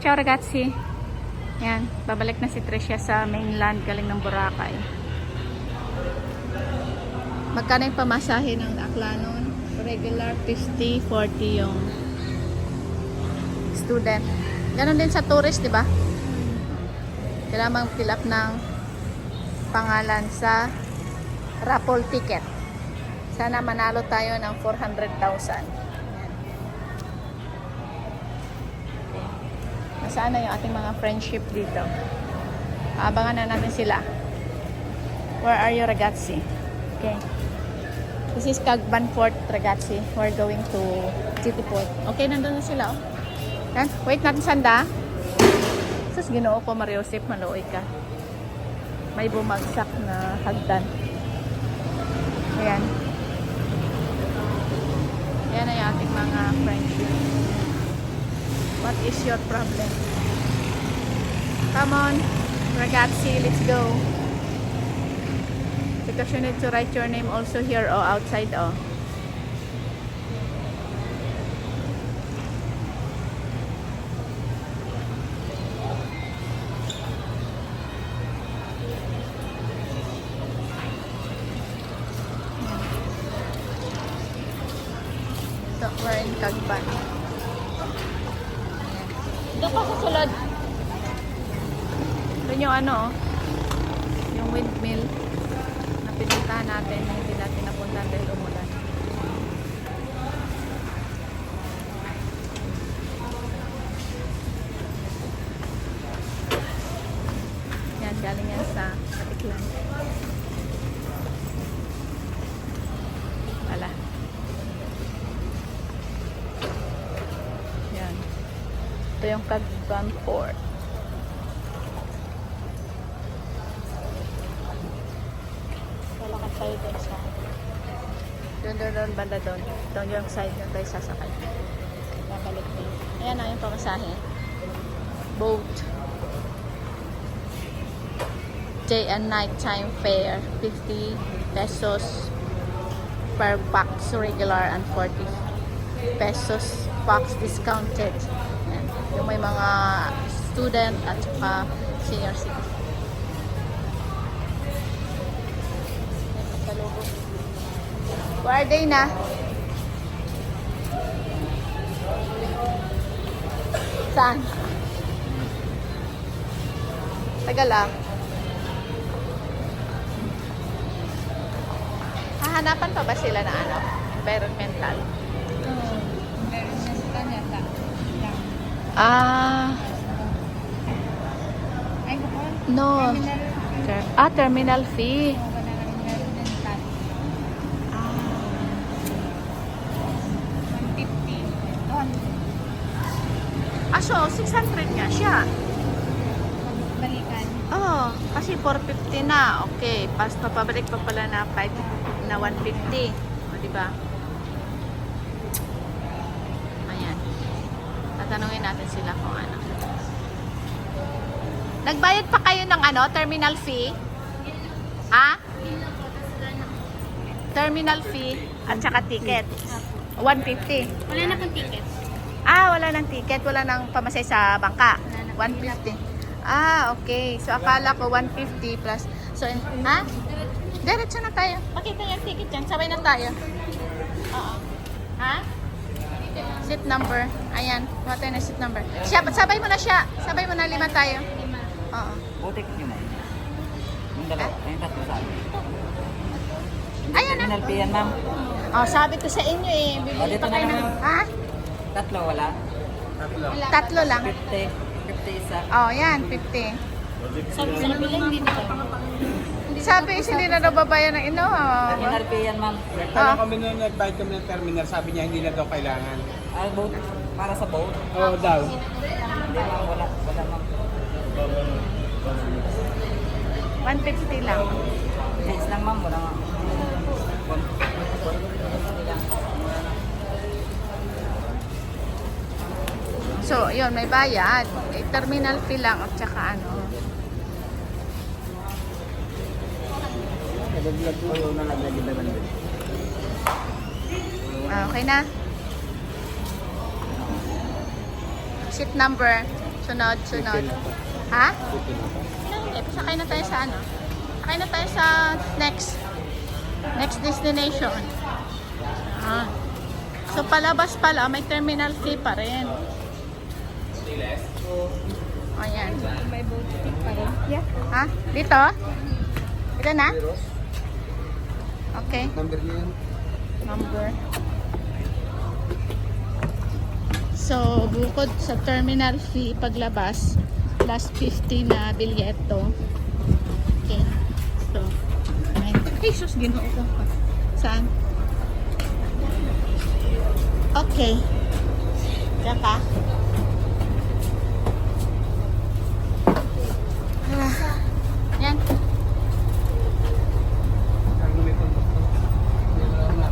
Ciao ragazzi. Yan, babalik na si Tricia sa mainland galing ng Boracay. Magkano yung pamasahe ng Aklanon? Regular 50, 40 yung student. Ganon din sa tourist, di ba? Kailangan mag-fill up ng pangalan sa raffle ticket. Sana manalo tayo ng 400,000. Nasaan na yung ating mga friendship dito? Abangan na natin sila. Where are you, ragazzi? Okay. This is Cagban Port, ragazzi. We're going to City Port. Okay, nandun na sila. Oh. Yan. Wait natin sanda. Sus, Ginoo ko, Mariosep, maluoy ka. May bumagsak na hagdan. Ayan. Ayan na yung ating mga friendship. What is your problem? Come on, ragazzi, let's go. Because you need to write your name also here or outside. Oh. So, we're in Cagban. Doon pa sa sulod. Doon yung ano, yung windmill na pinuntahan natin, hindi natin napuntahan dahil umulan. Yan, galing yan sa Katiklan. Wala. Yan. Ito yung Cagban Port. Lalakad tayo doon sa doon, banda doon. Doon yung side yung tayo sasakay. Babalik din. Ayan na yung pamasahe. Boat. Day and night time fare. 50 pesos per pax regular and 40 pesos pax discounted. Ayan. Yung may mga student at saka senior citizen. Where are they na? Saan? Tagal ah. Hahanapan pa ba sila na ano? Environmental? Environmental yata. Ah. Ay, ko No. Terminal fee. Environmental. Ah. 150. Doon. Ah, so 600 nga siya. Balikan. Oh, kasi 450 na. Okay, papabalik pa pala na 150. O, diba? Ayan. Tatanungin natin sila kung ano. Nagbayad pa kayo ng ano, terminal fee? Ha? Terminal fee at saka ticket. 150. Wala na pang ticket. Ah, wala nang ticket. Wala nang pamasay sa bangka. 150. Ah, okay. So, akala ko 150 plus. So, ha? Diretso na tayo. Pakita yung ticket dyan. Sabay na tayo. Oo. Ha? Seat number. Ayan. Kuha tayo na seat number. Siya, sabay mo na siya. Sabay mo na 5 tayo. Oo. Butik nyo na. Yung dalawa. Yung tatlo sa akin. Ayan na. Terminal fee yan, ma'am. Oh, sabi ko sa inyo eh. Bibili dito pa na kayo lang, ng... ma'am. Ha? Tatlo, wala. Tatlo lang. 50. 50 isa. Oh, yan. 50. Sabi sa kabila, hindi nito. Sabi, hindi na nababayan ng ino. Terminal fee yan, ma'am. Nagtanong kami noon, nag-buy kami ng terminal, sabi niya hindi na daw kailangan. Ah, boat. Para sa boat. Oo daw. Hindi, ma'am. Wala. Wala, ma'am. 150 lang. Yes lang, ma'am. Wala, ma'am. So, yun, may bayad. Eh, terminal fee lang at saka ano. Ah, okay na. Seat number. Sunod. Ha? Hindi, pasakay na tayo sa ano? Sakay na tayo sa next destination. Ah. So, palabas pala, may terminal fee pa rin. Ayan. May boat trip pa rin. Yeah. Ha? Dito? Dito na? Okay. Number niya yan. Number. So, bukod sa terminal fee paglabas, plus 50 na bilyeto. Okay. So, ay, sus, ginoo ko. Saan? Okay. Diyan ka? Yan. Ano may conductor? Yan lang na.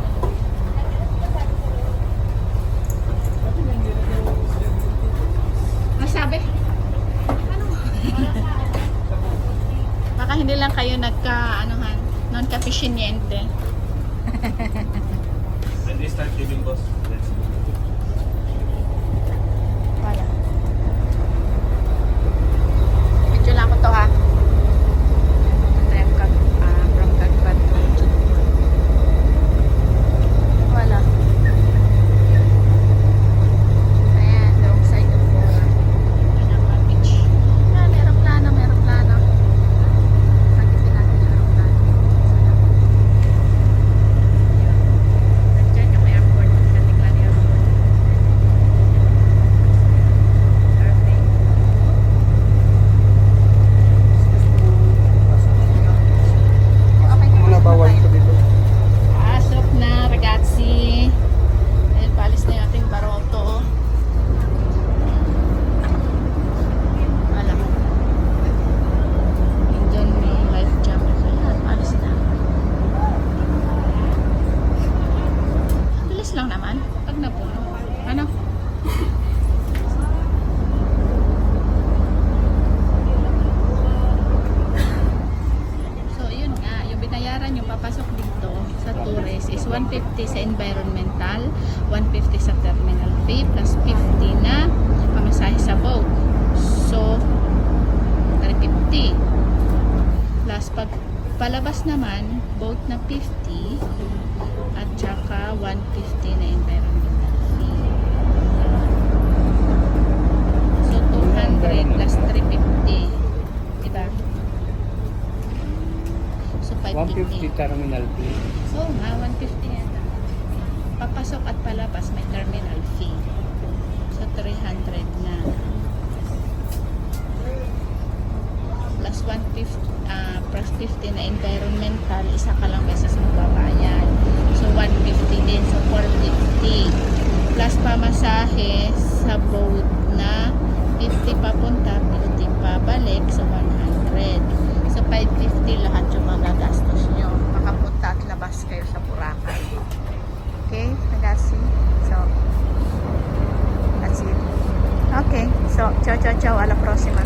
Masabi? Ano? Baka hindi lang kayo nagka-anuhan, non-capisciente. When they start giving boss, let's go. Wala. Medyo lang ko to ha. From Cagban to Jukbo. Wala. Ayan, wrong side of Bora. Pinaka beach. Ayan, merong plano. Sakitin natin yung aeroplano. Nandiyan yung airport. Katiklan airport. Airplane. Okay, Muna bawal ko dito. pasok na, ragazzi. Ayan, palis na yung ating baroto. Wala. Nandyan may life jacket. Ayan, palis na. Ang bilis lang naman. Pag napuno. Ano? So, yun nga. Yung binayaran yung papasok dito sa tourist is 150 sa environmental, 150 sa terminal fee, plus 50 na pamasahe sa boat. So, 350. Plus, pag palabas naman, boat na 50 at saka 150 na environmental fee. So, 200 plus 350. Diba? So, 550. 150 terminal fee. So, nga, 150 yata. Papasok at palabas, may terminal fee. So, 300 na. Plus 50 na environmental, isa ka lang beses magbabayad. So, 150 din. So, 450. Plus pamasahe sa boat na 50 papunta, 50 pabalik. So, 100. So, 550 lahat yung mga gastos nyo. Makapunta at labas kayo sa Boracay. Okay, Ragazzi? So, that's it. Okay. So, ciao. A la próxima.